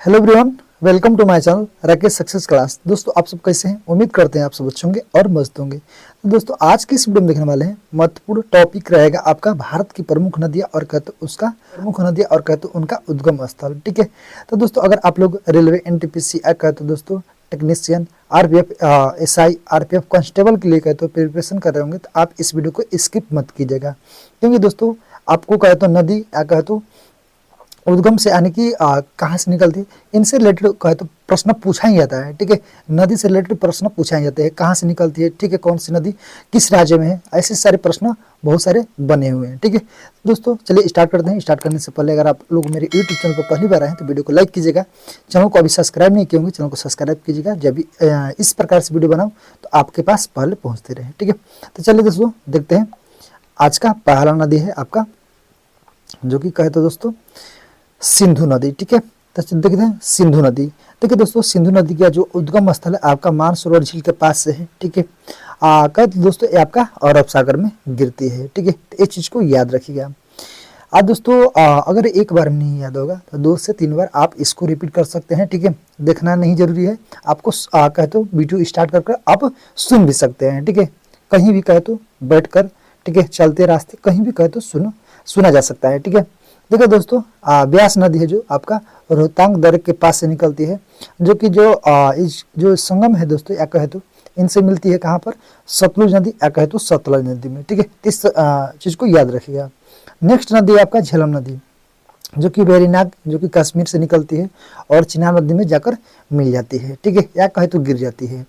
Hello everyone, welcome to my channel Rakesh success class. दोस्तों आप सब कैसे हैं? उम्मीद करते हैं आप सब अच्छे होंगे और मस्त होंगे। तो दोस्तों आज की इस वीडियो में देखने वाले हैं महत्वपूर्ण टॉपिक रहेगा आपका भारत की प्रमुख नदियां और कहते उनका उद्गम स्थल। ठीक है, तो दोस्तों अगर आप लोग रेलवे एनटीपीसी कहते दोस्तों technician RPF SI RPF constable के लिए कहते प्रिपरेशन कर रहे होंगे तो आप इस वीडियो को स्किप मत कीजिएगा, क्योंकि दोस्तों आपको कहते नदी कहते उद्गम से यानी कि कहाँ से निकलती है इनसे रिलेटेड कहे तो प्रश्न पूछा ही जाता है। ठीक है, नदी से रिलेटेड प्रश्न पूछा ही जाते हैं, कहाँ से निकलती है, ठीक है, कौन सी नदी किस राज्य में है, ऐसे सारे प्रश्न बहुत सारे बने हुए हैं। ठीक है दोस्तों, चलिए स्टार्ट करते हैं। स्टार्ट करने से पहले अगर आप लोग मेरे यूट्यूब चैनल पर पहली बार आए हैं तो वीडियो को लाइक कीजिएगा, चैनल को अभी सब्सक्राइब नहीं किए होंगे चैनल को सब्सक्राइब कीजिएगा, जब भी इस प्रकार से वीडियो बनाऊँ तो आपके पास पहले पहुँचते रहे। ठीक है, तो चलिए दोस्तों देखते हैं आज का पहला नदी है आपका जो कि कहे तो दोस्तों सिंधु नदी। ठीक है, तो देखते हैं सिंधु नदी। देखिए दोस्तों सिंधु नदी का जो उद्गम स्थल है आपका मानसरोवर झील के पास से है। ठीक है, कहते दोस्तों ये आपका अरब सागर में गिरती है। ठीक है, तो ये चीज को याद रखिएगा। आज दोस्तों अगर एक बार में नहीं याद होगा तो 2 से 3 बार आप इसको रिपीट कर सकते हैं। ठीक है, देखना नहीं जरूरी है, आपको कहते हो वीडियो स्टार्ट कर आप सुन भी सकते हैं। ठीक है, कहीं भी कहते बैठ कर, ठीक है, चलते रास्ते कहीं भी कहते सुना जा सकता है। ठीक है, देखो दोस्तों ब्यास नदी है जो आपका रोहतांग दर्रे के पास से निकलती है, जो कि जो संगम है दोस्तों या कहे तो इनसे मिलती है कहाँ पर, सतलुज नदी या कहे तो सतलज नदी में। ठीक है, इस चीज को याद रखिएगा। नेक्स्ट नदी है आपका झेलम नदी, जो कि वेरीनाग जो कि कश्मीर से निकलती है और चिनाब नदी में जाकर मिल जाती है। ठीक है, या कहे तो गिर जाती है।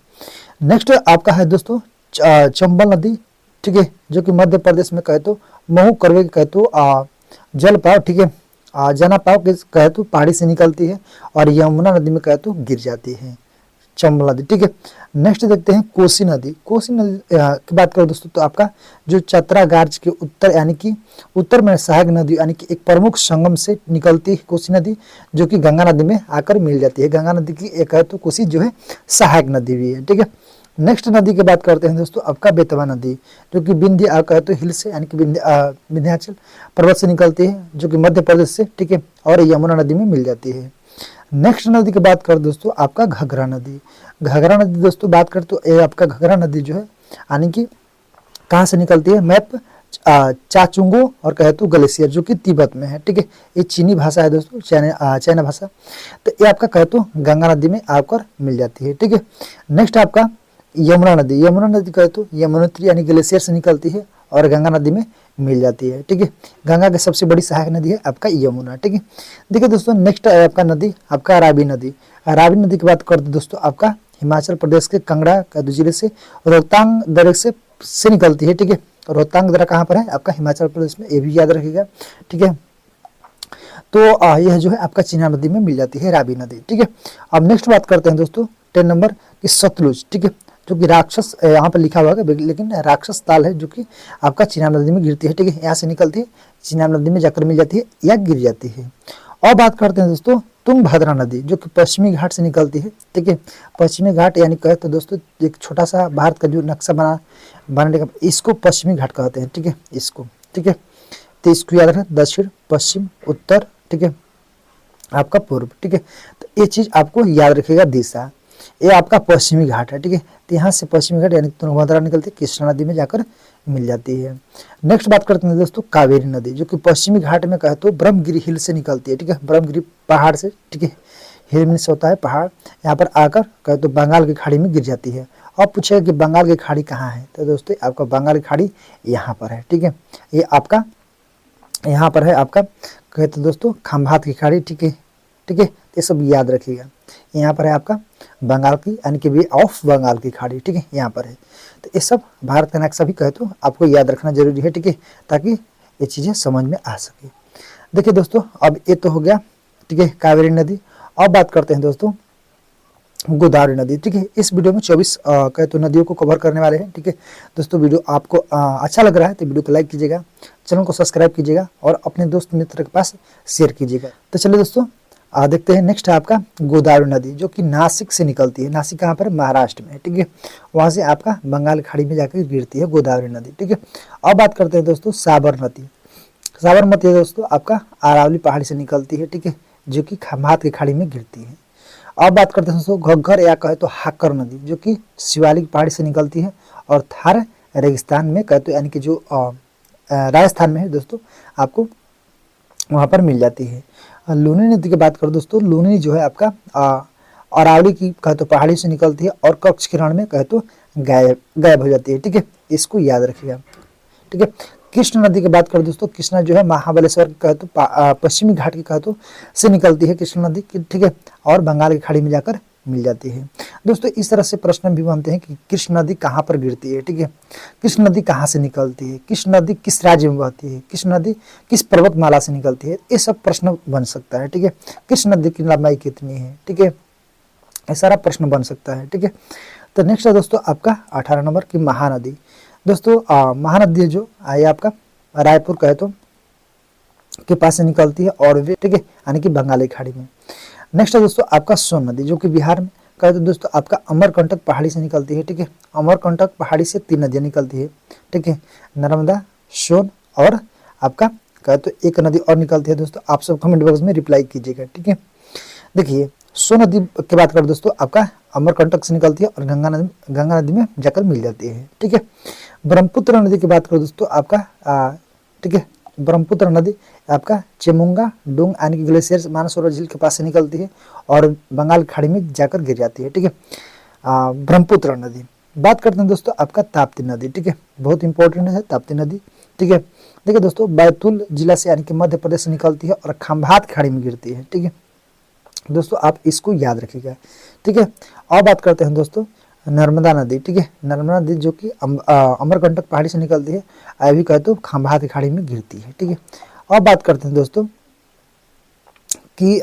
नेक्स्ट आपका है दोस्तों चंबल नदी। ठीक है, जो कि मध्य प्रदेश में कहे तो महू करवे कहे तो जल पाव, ठीक है, जना पाव के कहे तो पहाड़ी से निकलती है और यमुना नदी में कहे तो गिर जाती है चंबल नदी। ठीक है, नेक्स्ट देखते हैं कोसी नदी। कोसी नदी की बात करो दोस्तों तो आपका जो चतरा गार्ज के उत्तर यानी कि उत्तर में सहायक नदी यानी कि एक प्रमुख संगम से निकलती है कोसी नदी, जो कि गंगा नदी में आकर मिल जाती है। गंगा नदी की एक है तो कोसी जो है सहायक नदी भी है। ठीक है, नेक्स्ट नदी की बात करते हैं दोस्तों आपका बेतवा नदी, जो कि विंध्य कहे तो हिल से यानी कि विंध्याचल पर्वत से निकलती है, जो कि मध्य प्रदेश से, ठीक है, और यमुना नदी में मिल जाती है। नेक्स्ट नदी की बात कर दोस्तों आपका घघरा नदी। घघरा नदी दोस्तों बात कर तो ये आपका घघरा नदी जो है यानी कि कहाँ से निकलती है, मैप चाचुंगो और कहे तो ग्लेशियर जो कि तिब्बत में है। ठीक है, ये चीनी भाषा है दोस्तों, चाइना भाषा। तो ये आपका कहे तो गंगा नदी में आकर मिल जाती है। ठीक है, नेक्स्ट आपका यमुना नदी। यमुना नदी कहे तो यमुनोत्री यानी ग्लेशियर से निकलती है और गंगा नदी में मिल जाती है। ठीक है, गंगा की सबसे बड़ी सहायक नदी है आपका यमुना। ठीक है, देखिए दोस्तों नेक्स्ट आपका नदी आपका रावी नदी। रावी नदी की बात करते दोस्तों आपका हिमाचल प्रदेश के कांगड़ा जिले से रोहतांग दर्रे से निकलती है। ठीक है, रोहतांग दर्रा कहाँ पर है आपका हिमाचल प्रदेश में, ये भी याद रखिएगा। ठीक है, तो यह जो है आपका चिनाब नदी में मिल जाती है रावी नदी। ठीक है, अब नेक्स्ट बात करते हैं दोस्तों 10 नंबर की सतलुज। ठीक है, जो कि राक्षस यहाँ पर लिखा हुआ है लेकिन राक्षस ताल है, जो कि आपका चिनाब नदी में गिरती है। ठीक है, यहाँ से निकलती है चिनाब नदी में जाकर मिल जाती है या गिर जाती है। और बात करते हैं दोस्तों तुंगभद्रा नदी, जो कि पश्चिमी घाट से निकलती है। ठीक है, पश्चिमी घाट यानी कहे तो दोस्तों एक छोटा सा भारत का जो नक्शा बनाने का इसको पश्चिमी घाट कहते हैं। ठीक है, इसको, ठीक है, तो इसको याद रखें दक्षिण पश्चिम उत्तर, ठीक है, आपका पूर्व। ठीक है, तो ये चीज आपको याद रखिएगा दिशा, ये आपका पश्चिमी घाट है। ठीक है, तो यहाँ से पश्चिमी घाट यानी तुंगभद्रा निकलती है, कृष्णा नदी में जाकर मिल जाती है। नेक्स्ट बात करते हैं दोस्तों कावेरी नदी, जो कि पश्चिमी घाट में कहे तो ब्रह्मगिरी हिल से निकलती है। ठीक है, ब्रह्मगिरी पहाड़ से, ठीक है, हिल मीन्स होता है पहाड़, यहाँ पर आकर कहे तो बंगाल की खाड़ी में गिर जाती है। अब पूछेगा कि बंगाल की खाड़ी कहाँ है, तो दोस्तों आपका बंगाल की खाड़ी यहाँ पर है। ठीक है, ये आपका यहाँ पर है आपका कहे तो दोस्तों खंभात की खाड़ी। ठीक है, ठीक है, ये सब याद रखिएगा। यहाँ पर है आपका बंगाल की यानी कि वे ऑफ बंगाल की खाड़ी। ठीक है, यहाँ पर है। तो ये सब भारत का नक्शा भी कहे तो आपको याद रखना जरूरी है। ठीक है, ताकि ये चीज़ें समझ में आ सके। देखिए दोस्तों अब ये तो हो गया, ठीक है, कावेरी नदी। अब बात करते हैं दोस्तों गोदावरी नदी। ठीक है, इस वीडियो में 24 कहे तो नदियों को कवर करने वाले हैं। ठीक है दोस्तों, वीडियो आपको अच्छा लग रहा है तो वीडियो को लाइक कीजिएगा, चैनल को सब्सक्राइब कीजिएगा और अपने दोस्त मित्र के पास शेयर कीजिएगा। तो चलिए दोस्तों देखते हैं नेक्स्ट है आपका गोदावरी नदी, जो कि नासिक से निकलती है। नासिक कहाँ पर, महाराष्ट्र में। ठीक है, वहाँ से आपका बंगाल खाड़ी में जाकर गिरती है गोदावरी नदी। ठीक है, अब बात करते हैं दोस्तों साबरमती। साबरमती दोस्तों आपका अरावली पहाड़ी से निकलती है। ठीक है, जो कि खंभात की खाड़ी में गिरती है। अब बात करते हैं दोस्तों घग्गर या कहे तो हाकर नदी, जो कि शिवालिक पहाड़ी से निकलती है और थार रेगिस्तान में कहे तो यानी कि जो राजस्थान में है दोस्तों, आपको वहाँ पर मिल जाती है। लूनी नदी की बात करो दोस्तों, लूनी जो है आपका अरावली की कहे तो पहाड़ी से निकलती है और कक्ष किरण में कहे तो गायब हो जाती है। ठीक है, इसको याद रखिएगा। ठीक है, कृष्ण नदी की बात करें दोस्तों, कृष्णा जो है महाबलेश्वर कहे तो पश्चिमी घाट की कहे तो से निकलती है कृष्ण नदी की। ठीक है, और बंगाल की खाड़ी में जाकर मिल जाती है। दोस्तों इस तरह से प्रश्न भी बनते हैं कि कृष्ण नदी कहाँ पर गिरती है। ठीक है, कृष्ण नदी कहाँ से निकलती है, कृष्ण नदी किस राज्य में बहती है, कृष्ण नदी किस पर्वतमाला से निकलती है, ये सब प्रश्न बन सकता है। ठीक है, कृष्ण नदी की लंबाई कितनी है। ठीक है, ये सारा प्रश्न बन सकता है। ठीक है, तो नेक्स्ट है दोस्तों आपका 18 नंबर की महानदी। दोस्तों महानदी जो ये आपका रायपुर कहे तो के पास से निकलती है और वे ठीक है यानी कि बंगाली खाड़ी में। नेक्स्ट है दोस्तों आपका सोन नदी, जो कि बिहार में कहे तो दोस्तों आपका अमरकंटक पहाड़ी से निकलती है। ठीक है, अमरकंटक पहाड़ी से 3 नदियाँ निकलती है। ठीक है, नर्मदा, सोन और आपका कहे तो एक नदी और निकलती है। दोस्तों आप सब कमेंट बॉक्स में रिप्लाई कीजिएगा। ठीक है, देखिए सोन नदी की बात करें दोस्तों आपका अमरकंटक से निकलती है और गंगा नदी में जाकर मिल जाती है। ठीक है, ब्रह्मपुत्र नदी की बात करो दोस्तों आपका ठीक है, ब्रह्मपुत्र नदी आपका चेमुंगा डोंग यानी कि ग्लेशियर मानसरोवर झील के पास से निकलती है और बंगाल खाड़ी में जाकर गिर जाती है। ठीक है, ब्रह्मपुत्र नदी। बात करते हैं दोस्तों आपका ताप्ती नदी। ठीक है, बहुत इंपॉर्टेंट है ताप्ती नदी। ठीक है, देखिए दोस्तों बैतूल जिला से यानी कि मध्य प्रदेश से निकलती है और खंभात खाड़ी में गिरती है। ठीक है दोस्तों, आप इसको याद रखिएगा। ठीक है, और बात करते हैं दोस्तों नर्मदा नदी। ठीक है, नर्मदा नदी जो कि अमरकंटक पहाड़ी से निकलती है, अभी कहे तो खंभात की खाड़ी में गिरती है। ठीक है, और बात करते हैं दोस्तों कि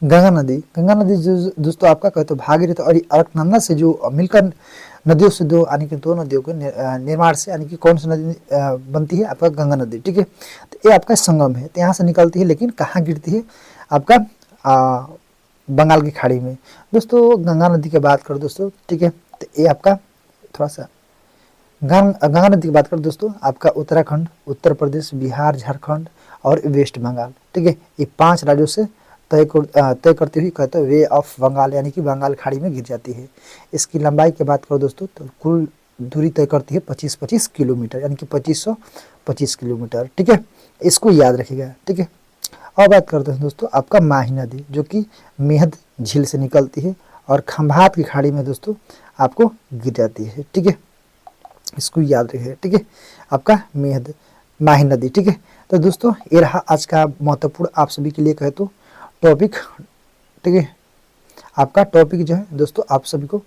गंगा नदी जो दोस्तों आपका कहे तो भागीरथी और अलकनंदा से जो मिलकर नदियों से दो यानी कि 2 नदियों के निर्माण से यानी कि कौन सी नदी बनती है आपका गंगा नदी। ठीक है, तो ये आपका संगम है, तो यहाँ से निकलती है लेकिन कहाँ गिरती है आपका बंगाल की खाड़ी में। दोस्तों गंगा नदी की बात करो दोस्तों, ठीक है, तो ये आपका थोड़ा सा गंगा नदी की बात करो दोस्तों आपका उत्तराखंड, उत्तर प्रदेश, बिहार, झारखंड और वेस्ट बंगाल। ठीक है, ये 5 राज्यों से तय करती हुई कहते हैं वे ऑफ बंगाल यानी कि बंगाल खाड़ी में गिर जाती है। इसकी लंबाई की बात करो दोस्तों तो कुल दूरी तय करती है 25-25 किलोमीटर यानी कि 2525 किलोमीटर। ठीक है, इसको याद रखिएगा। ठीक है, और बात करते हैं दोस्तों आपका माही नदी, जो कि मेहद झील से निकलती है और खंभात की खाड़ी में दोस्तों आपको गिर जाती है। ठीक है, इसको याद रखिए। ठीक है, आपका माही नदी। ठीक है, तो दोस्तों ये रहा आज का महत्वपूर्ण आप सभी के लिए कहे तो टॉपिक। ठीक है, आपका टॉपिक जो है दोस्तों आप सभी को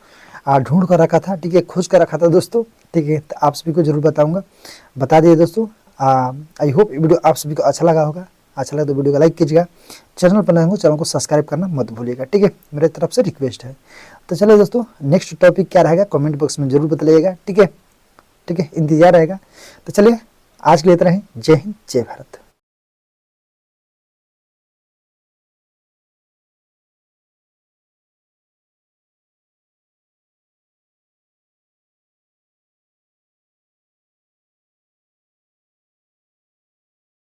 ढूंढ कर रखा था। ठीक है, खोज कर रखा था दोस्तों। ठीक है, तो आप सभी को जरूर बताऊंगा, बता दिए दोस्तों। आई होप वीडियो आप सभी को अच्छा लगा होगा। अच्छा लगा तो वीडियो को लाइक कीजिएगा, चैनल पर नए हो चैनल को सब्सक्राइब करना मत भूलिएगा। ठीक है, मेरे तरफ से रिक्वेस्ट है। तो चलिए दोस्तों नेक्स्ट टॉपिक क्या रहेगा कमेंट बॉक्स में जरूर बताइएगा। ठीक है, ठीक है, इंतजार रहेगा। तो चलिए आज के लिए इतना ही। जय हिंद, जय भारत।